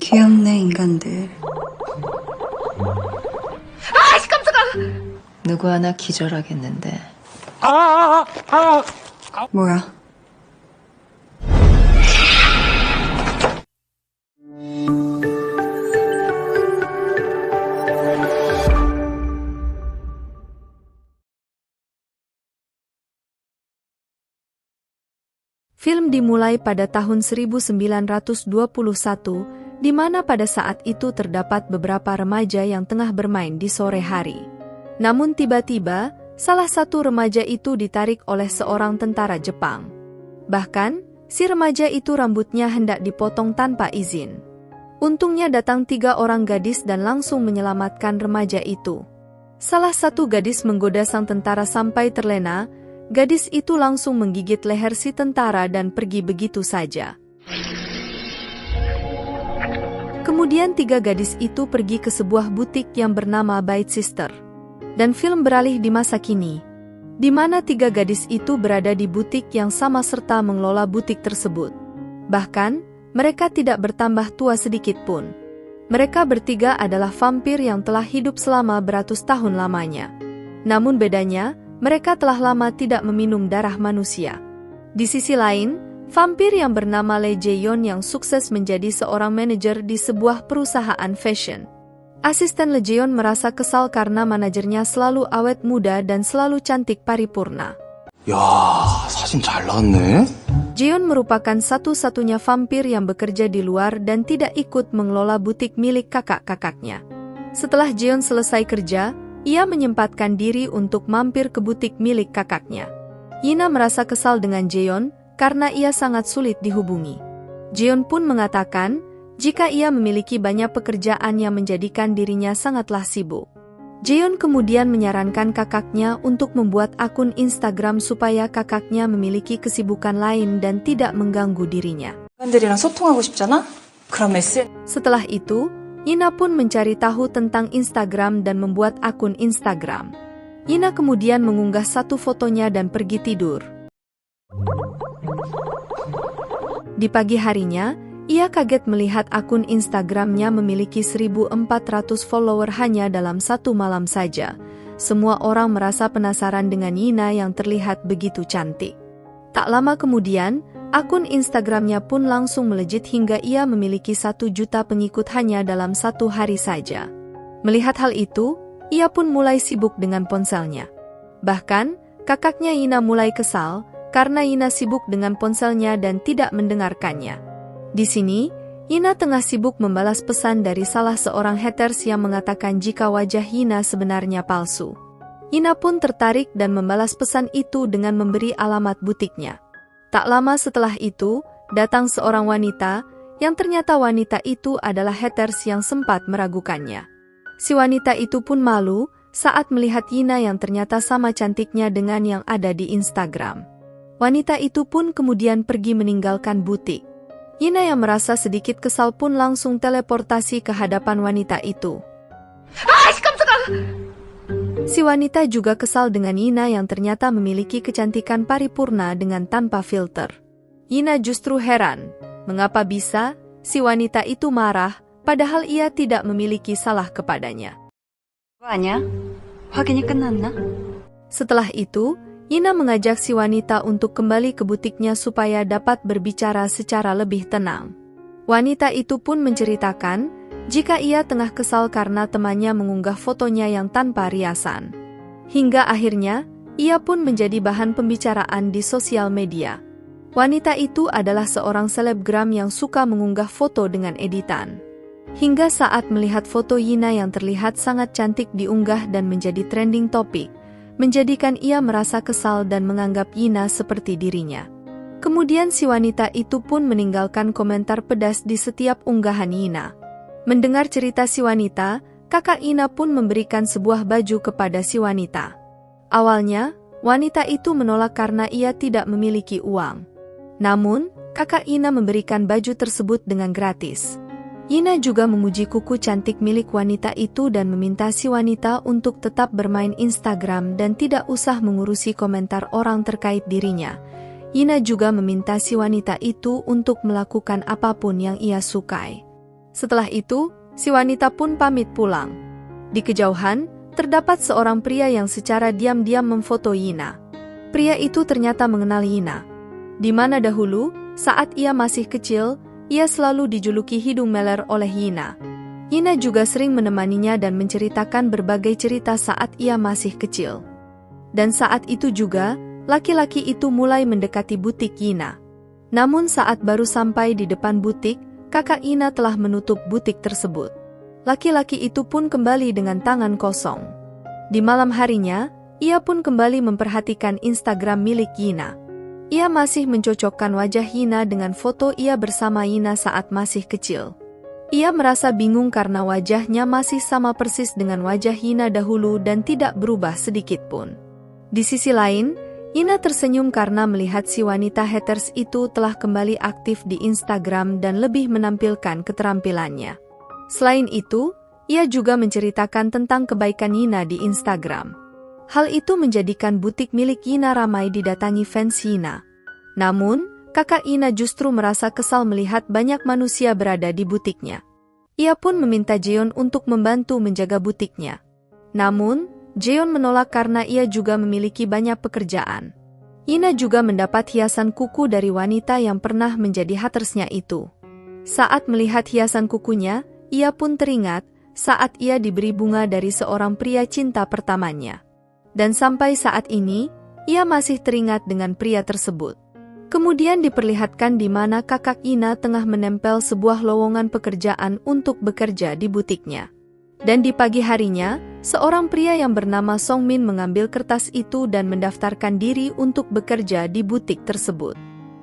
귀엽네, 인간들. 아이씨, 깜짝아! 누구 하나 기절하겠는데. 뭐야? Film dimulai pada tahun 1921, di mana pada saat itu terdapat beberapa remaja yang tengah bermain di sore hari. Namun tiba-tiba, salah satu remaja itu ditarik oleh seorang tentara Jepang. Bahkan, si remaja itu rambutnya hendak dipotong tanpa izin. Untungnya datang 3 orang gadis dan langsung menyelamatkan remaja itu. Salah satu gadis menggoda sang tentara sampai terlena. Gadis itu langsung menggigit leher si tentara dan pergi begitu saja. Kemudian 3 gadis itu pergi ke sebuah butik yang bernama Bait Sister. Dan film beralih di masa kini, di mana 3 gadis itu berada di butik yang sama serta mengelola butik tersebut. Bahkan, mereka tidak bertambah tua sedikit pun. Mereka bertiga adalah vampir yang telah hidup selama beratus tahun lamanya. Namun bedanya, mereka telah lama tidak meminum darah manusia. Di sisi lain, vampir yang bernama Lee Jae-yeon yang sukses menjadi seorang manajer di sebuah perusahaan fashion. Asisten Lee Jae-yeon merasa kesal karena manajernya selalu awet muda dan selalu cantik paripurna. 야, 사진 잘 나왔네. Jae-yeon merupakan satu-satunya vampir yang bekerja di luar dan tidak ikut mengelola butik milik kakak-kakaknya. Setelah Jae-yeon selesai kerja, ia menyempatkan diri untuk mampir ke butik milik kakaknya. Yina merasa kesal dengan Jae-yeon karena ia sangat sulit dihubungi. Jae-yeon pun mengatakan jika ia memiliki banyak pekerjaan yang menjadikan dirinya sangatlah sibuk. Jae-yeon kemudian menyarankan kakaknya untuk membuat akun Instagram supaya kakaknya memiliki kesibukan lain dan tidak mengganggu dirinya. 인간들이랑 소통하고 싶잖아? 그럼 Setelah itu, Yina pun mencari tahu tentang Instagram dan membuat akun Instagram. Yina kemudian mengunggah satu fotonya dan pergi tidur. Di pagi harinya, ia kaget melihat akun Instagramnya memiliki 1.400 follower hanya dalam satu malam saja. Semua orang merasa penasaran dengan Yina yang terlihat begitu cantik. Tak lama kemudian, akun Instagramnya pun langsung melejit hingga ia memiliki 1 juta pengikut hanya dalam 1 hari saja. Melihat hal itu, ia pun mulai sibuk dengan ponselnya. Bahkan, kakaknya Yina mulai kesal karena Yina sibuk dengan ponselnya dan tidak mendengarkannya. Di sini, Yina tengah sibuk membalas pesan dari salah seorang haters yang mengatakan jika wajah Yina sebenarnya palsu. Yina pun tertarik dan membalas pesan itu dengan memberi alamat butiknya. Tak lama setelah itu, datang seorang wanita, yang ternyata wanita itu adalah haters yang sempat meragukannya. Si wanita itu pun malu, saat melihat Yina yang ternyata sama cantiknya dengan yang ada di Instagram. Wanita itu pun kemudian pergi meninggalkan butik. Yina yang merasa sedikit kesal pun langsung teleportasi ke hadapan wanita itu. Si wanita juga kesal dengan Yina yang ternyata memiliki kecantikan paripurna dengan tanpa filter. Yina justru heran, mengapa bisa si wanita itu marah, padahal ia tidak memiliki salah kepadanya. Setelah itu, Yina mengajak si wanita untuk kembali ke butiknya supaya dapat berbicara secara lebih tenang. Wanita itu pun menceritakan jika ia tengah kesal karena temannya mengunggah fotonya yang tanpa riasan. Hingga akhirnya, ia pun menjadi bahan pembicaraan di sosial media. Wanita itu adalah seorang selebgram yang suka mengunggah foto dengan editan. Hingga saat melihat foto Yina yang terlihat sangat cantik diunggah dan menjadi trending topik, menjadikan ia merasa kesal dan menganggap Yina seperti dirinya. Kemudian si wanita itu pun meninggalkan komentar pedas di setiap unggahan Yina. Mendengar cerita si wanita, kakak Yina pun memberikan sebuah baju kepada si wanita. Awalnya, wanita itu menolak karena ia tidak memiliki uang. Namun, kakak Yina memberikan baju tersebut dengan gratis. Yina juga memuji kuku cantik milik wanita itu dan meminta si wanita untuk tetap bermain Instagram dan tidak usah mengurusi komentar orang terkait dirinya. Yina juga meminta si wanita itu untuk melakukan apapun yang ia sukai. Setelah itu, si wanita pun pamit pulang. Di kejauhan, terdapat seorang pria yang secara diam-diam memfoto Yina. Pria itu ternyata mengenal Yina. Di mana dahulu, saat ia masih kecil, ia selalu dijuluki hidung meler oleh Yina. Yina juga sering menemaninya dan menceritakan berbagai cerita saat ia masih kecil. Dan saat itu juga, laki-laki itu mulai mendekati butik Yina. Namun saat baru sampai di depan butik, kakak Yina telah menutup butik tersebut. Laki-laki itu pun kembali dengan tangan kosong. Di malam harinya, ia pun kembali memperhatikan Instagram milik Yina. Ia masih mencocokkan wajah Yina dengan foto ia bersama Yina saat masih kecil. Ia merasa bingung karena wajahnya masih sama persis dengan wajah Yina dahulu dan tidak berubah sedikit pun. Di sisi lain, Yina tersenyum karena melihat si wanita haters itu telah kembali aktif di Instagram dan lebih menampilkan keterampilannya. Selain itu, ia juga menceritakan tentang kebaikan Yina di Instagram. Hal itu menjadikan butik milik Yina ramai didatangi fans Yina. Namun, kakak Yina justru merasa kesal melihat banyak manusia berada di butiknya. Ia pun meminta Jeon untuk membantu menjaga butiknya. Namun, Jeon menolak karena ia juga memiliki banyak pekerjaan. Yina juga mendapat hiasan kuku dari wanita yang pernah menjadi hatersnya itu. Saat melihat hiasan kukunya, ia pun teringat saat ia diberi bunga dari seorang pria cinta pertamanya. Dan sampai saat ini, ia masih teringat dengan pria tersebut. Kemudian diperlihatkan di mana kakak Yina tengah menempel sebuah lowongan pekerjaan untuk bekerja di butiknya. Dan di pagi harinya, seorang pria yang bernama Song Min mengambil kertas itu dan mendaftarkan diri untuk bekerja di butik tersebut.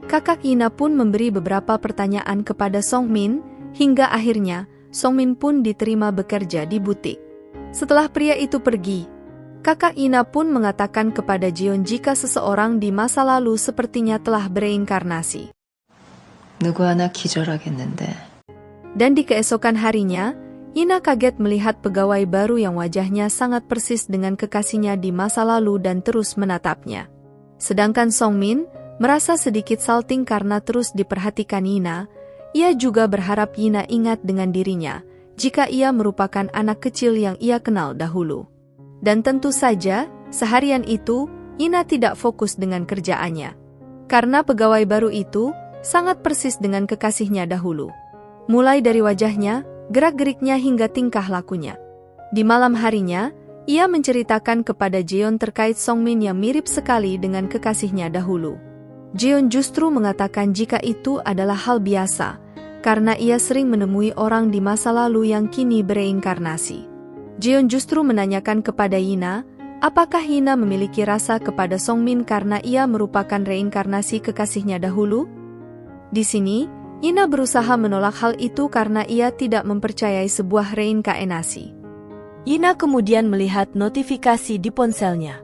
Kakak Yina pun memberi beberapa pertanyaan kepada Song Min, hingga akhirnya Song Min pun diterima bekerja di butik. Setelah pria itu pergi, kakak Yina pun mengatakan kepada Jeon jika seseorang di masa lalu sepertinya telah bereinkarnasi. 누구 하나 기절하겠는데. Dan di keesokan harinya, Yina kaget melihat pegawai baru yang wajahnya sangat persis dengan kekasihnya di masa lalu dan terus menatapnya. Sedangkan Song Min merasa sedikit salting karena terus diperhatikan Yina. Ia juga berharap Yina ingat dengan dirinya, jika ia merupakan anak kecil yang ia kenal dahulu. Dan tentu saja, seharian itu, Yina tidak fokus dengan kerjaannya. Karena pegawai baru itu, sangat persis dengan kekasihnya dahulu. Mulai dari wajahnya, gerak-geriknya hingga tingkah lakunya. Di malam harinya, ia menceritakan kepada Jeon terkait Song Min yang mirip sekali dengan kekasihnya dahulu. Jeon justru mengatakan jika itu adalah hal biasa, karena ia sering menemui orang di masa lalu yang kini bereinkarnasi. Jeon justru menanyakan kepada Yina, apakah Yina memiliki rasa kepada Song Min karena ia merupakan reinkarnasi kekasihnya dahulu? Di sini, Yina berusaha menolak hal itu karena ia tidak mempercayai sebuah reinkarnasi. Yina kemudian melihat notifikasi di ponselnya.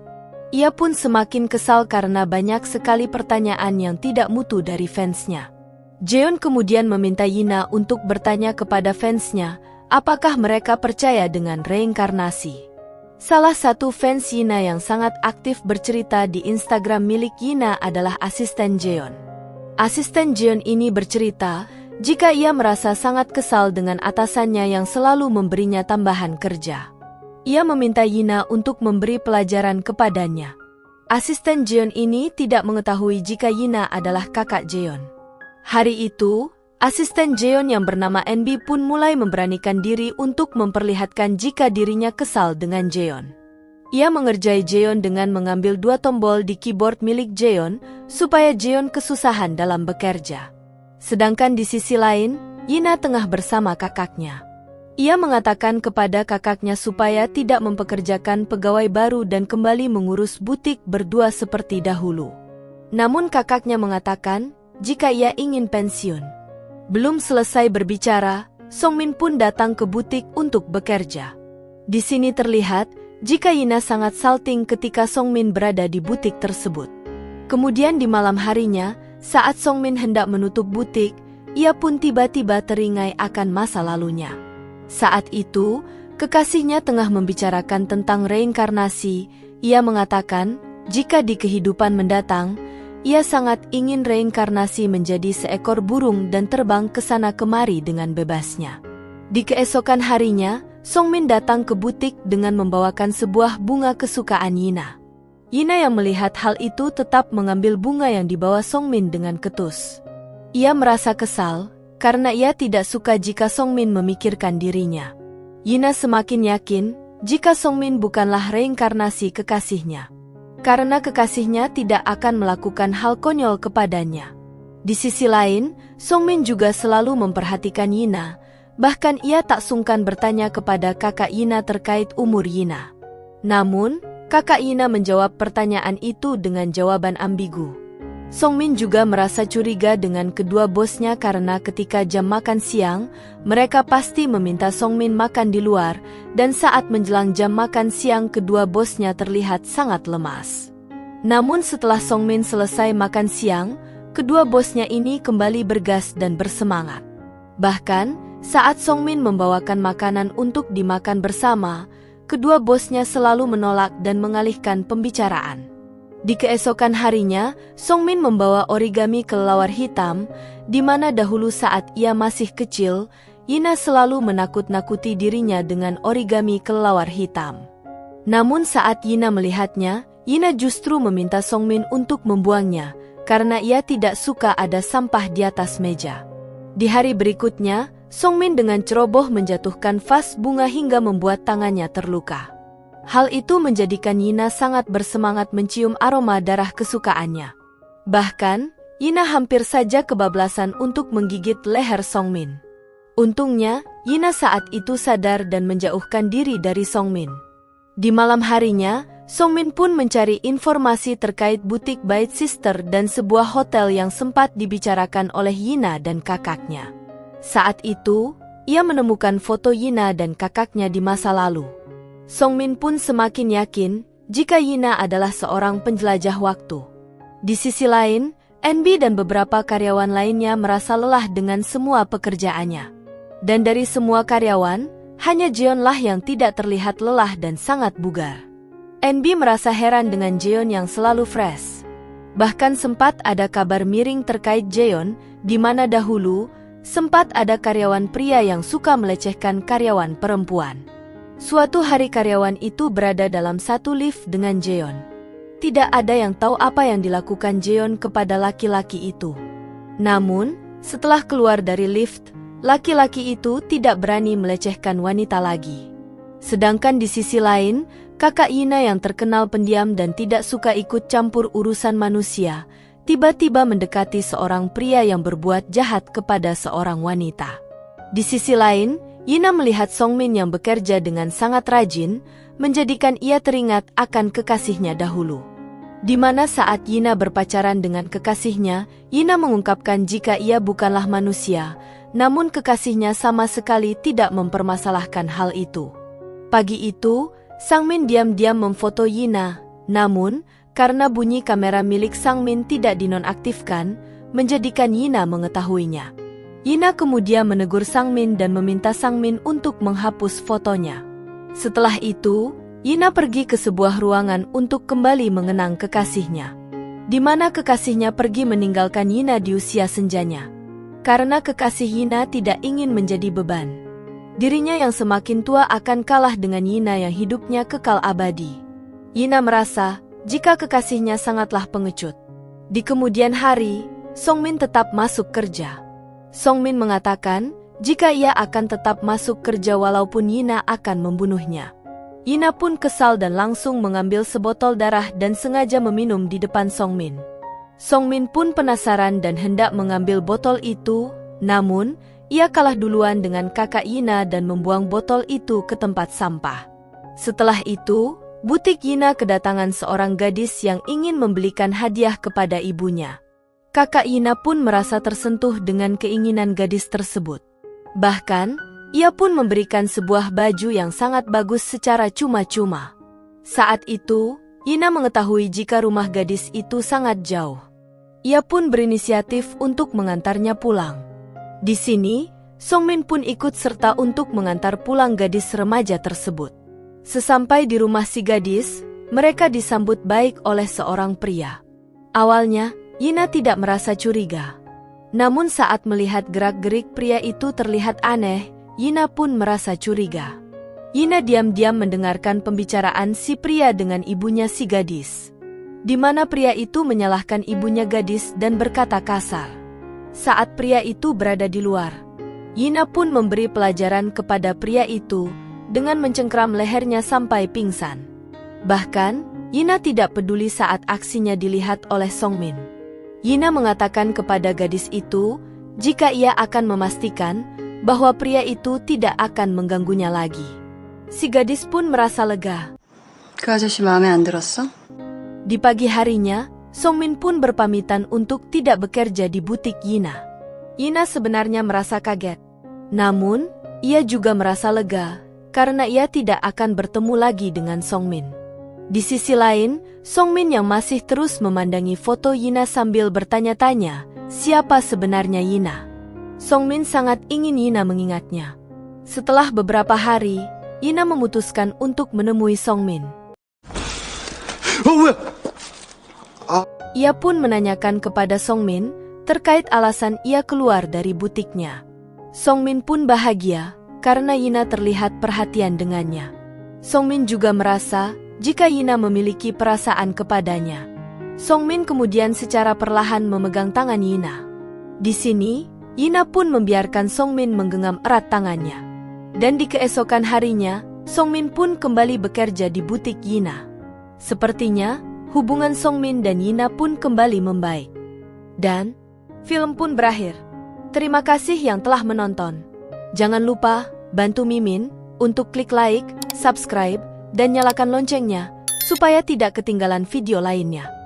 Ia pun semakin kesal karena banyak sekali pertanyaan yang tidak mutu dari fansnya. Jeon kemudian meminta Yina untuk bertanya kepada fansnya, apakah mereka percaya dengan reinkarnasi. Salah satu fans Yina yang sangat aktif bercerita di Instagram milik Yina adalah asisten Jeon. Asisten Jeon ini bercerita, jika ia merasa sangat kesal dengan atasannya yang selalu memberinya tambahan kerja. Ia meminta Yina untuk memberi pelajaran kepadanya. Asisten Jeon ini tidak mengetahui jika Yina adalah kakak Jeon. Hari itu, asisten Jeon yang bernama NB pun mulai memberanikan diri untuk memperlihatkan jika dirinya kesal dengan Jeon. Ia mengerjai Jeon dengan mengambil 2 tombol di keyboard milik Jeon, supaya Jeon kesusahan dalam bekerja. Sedangkan di sisi lain, Yina tengah bersama kakaknya. Ia mengatakan kepada kakaknya supaya tidak mempekerjakan pegawai baru dan kembali mengurus butik berdua seperti dahulu. Namun kakaknya mengatakan, jika ia ingin pensiun. Belum selesai berbicara, Song Min pun datang ke butik untuk bekerja. Di sini terlihat, jika Yina sangat salting ketika Song Min berada di butik tersebut. Kemudian di malam harinya, saat Song Min hendak menutup butik, ia pun tiba-tiba teringat akan masa lalunya. Saat itu, kekasihnya tengah membicarakan tentang reinkarnasi. Ia mengatakan, jika di kehidupan mendatang, ia sangat ingin reinkarnasi menjadi seekor burung dan terbang ke sana kemari dengan bebasnya. Di keesokan harinya, Songmin datang ke butik dengan membawakan sebuah bunga kesukaan Yina. Yina yang melihat hal itu tetap mengambil bunga yang dibawa Songmin dengan ketus. Ia merasa kesal, karena ia tidak suka jika Songmin memikirkan dirinya. Yina semakin yakin jika Songmin bukanlah reinkarnasi kekasihnya. Karena kekasihnya tidak akan melakukan hal konyol kepadanya. Di sisi lain, Songmin juga selalu memperhatikan Yina. Bahkan ia tak sungkan bertanya kepada kakak Yina terkait umur Yina. Namun, kakak Yina menjawab pertanyaan itu dengan jawaban ambigu. Songmin juga merasa curiga dengan kedua bosnya karena ketika jam makan siang, mereka pasti meminta Songmin makan di luar, dan saat menjelang jam makan siang kedua bosnya terlihat sangat lemas. Namun setelah Songmin selesai makan siang, kedua bosnya ini kembali bergas dan bersemangat. Bahkan, saat Songmin membawakan makanan untuk dimakan bersama, kedua bosnya selalu menolak dan mengalihkan pembicaraan. Di keesokan harinya, Songmin membawa origami kelelawar hitam, di mana dahulu saat ia masih kecil, Yina selalu menakut-nakuti dirinya dengan origami kelelawar hitam. Namun saat Yina melihatnya, Yina justru meminta Songmin untuk membuangnya, karena ia tidak suka ada sampah di atas meja. Di hari berikutnya, Songmin dengan ceroboh menjatuhkan vas bunga hingga membuat tangannya terluka. Hal itu menjadikan Yina sangat bersemangat mencium aroma darah kesukaannya. Bahkan, Yina hampir saja kebablasan untuk menggigit leher Songmin. Untungnya, Yina saat itu sadar dan menjauhkan diri dari Songmin. Di malam harinya, Songmin pun mencari informasi terkait butik Bait Sister dan sebuah hotel yang sempat dibicarakan oleh Yina dan kakaknya. Saat itu, ia menemukan foto Yina dan kakaknya di masa lalu. Songmin pun semakin yakin jika Yina adalah seorang penjelajah waktu. Di sisi lain, NB dan beberapa karyawan lainnya merasa lelah dengan semua pekerjaannya. Dan dari semua karyawan, hanya Jeonlah yang tidak terlihat lelah dan sangat bugar. NB merasa heran dengan Jeon yang selalu fresh. Bahkan sempat ada kabar miring terkait Jeon, di mana dahulu sempat ada karyawan pria yang suka melecehkan karyawan perempuan. Suatu hari karyawan itu berada dalam satu lift dengan Jeon. Tidak ada yang tahu apa yang dilakukan Jeon kepada laki-laki itu. Namun, setelah keluar dari lift, laki-laki itu tidak berani melecehkan wanita lagi. Sedangkan di sisi lain, kakak Yina yang terkenal pendiam dan tidak suka ikut campur urusan manusia, tiba-tiba mendekati seorang pria yang berbuat jahat kepada seorang wanita. Di sisi lain, Yina melihat Songmin yang bekerja dengan sangat rajin, menjadikan ia teringat akan kekasihnya dahulu. Di mana saat Yina berpacaran dengan kekasihnya, Yina mengungkapkan jika ia bukanlah manusia, namun kekasihnya sama sekali tidak mempermasalahkan hal itu. Pagi itu, Sangmin diam-diam memfoto Yina, namun, karena bunyi kamera milik Sangmin tidak dinonaktifkan, menjadikan Yina mengetahuinya. Yina kemudian menegur Sangmin dan meminta Sangmin untuk menghapus fotonya. Setelah itu, Yina pergi ke sebuah ruangan untuk kembali mengenang kekasihnya. Di mana kekasihnya pergi meninggalkan Yina di usia senjanya. Karena kekasih Yina tidak ingin menjadi beban. Dirinya yang semakin tua akan kalah dengan Yina yang hidupnya kekal abadi. Yina merasa jika kekasihnya sangatlah pengecut. Di kemudian hari, Songmin tetap masuk kerja. Songmin mengatakan jika ia akan tetap masuk kerja walaupun Yina akan membunuhnya. Yina pun kesal dan langsung mengambil sebotol darah dan sengaja meminum di depan Songmin. Songmin pun penasaran dan hendak mengambil botol itu, namun ia kalah duluan dengan kakak Yina dan membuang botol itu ke tempat sampah. Setelah itu, butik Yina kedatangan seorang gadis yang ingin membelikan hadiah kepada ibunya. Kakak Yina pun merasa tersentuh dengan keinginan gadis tersebut. Bahkan, ia pun memberikan sebuah baju yang sangat bagus secara cuma-cuma. Saat itu, Yina mengetahui jika rumah gadis itu sangat jauh. Ia pun berinisiatif untuk mengantarnya pulang. Di sini, Songmin pun ikut serta untuk mengantar pulang gadis remaja tersebut. Sesampai di rumah si gadis, mereka disambut baik oleh seorang pria. Awalnya, Yina tidak merasa curiga. Namun saat melihat gerak-gerik pria itu terlihat aneh, Yina pun merasa curiga. Yina diam-diam mendengarkan pembicaraan si pria dengan ibunya si gadis, di mana pria itu menyalahkan ibunya gadis dan berkata kasar. Saat pria itu berada di luar, Yina pun memberi pelajaran kepada pria itu dengan mencengkram lehernya sampai pingsan. Bahkan, Yina tidak peduli saat aksinya dilihat oleh Songmin. Yina mengatakan kepada gadis itu jika ia akan memastikan bahwa pria itu tidak akan mengganggunya lagi. Si gadis pun merasa lega. 그 아저씨 마음에 안 들었어? Di pagi harinya, Songmin pun berpamitan untuk tidak bekerja di butik Yina. Yina sebenarnya merasa kaget. Namun, ia juga merasa lega karena ia tidak akan bertemu lagi dengan Songmin. Di sisi lain, Songmin yang masih terus memandangi foto Yina sambil bertanya-tanya, siapa sebenarnya Yina? Songmin sangat ingin Yina mengingatnya. Setelah beberapa hari, Yina memutuskan untuk menemui Songmin. 뭐야? Ia pun menanyakan kepada Songmin terkait alasan ia keluar dari butiknya. Songmin pun bahagia karena Yina terlihat perhatian dengannya. Songmin juga merasa jika Yina memiliki perasaan kepadanya. Songmin kemudian secara perlahan memegang tangan Yina. Di sini, Yina pun membiarkan Songmin menggenggam erat tangannya. Dan di keesokan harinya, Songmin pun kembali bekerja di butik Yina. Sepertinya, hubungan Songmin dan Yina pun kembali membaik. Dan, film pun berakhir. Terima kasih yang telah menonton. Jangan lupa, bantu Mimin untuk klik like, subscribe, dan nyalakan loncengnya, supaya tidak ketinggalan video lainnya.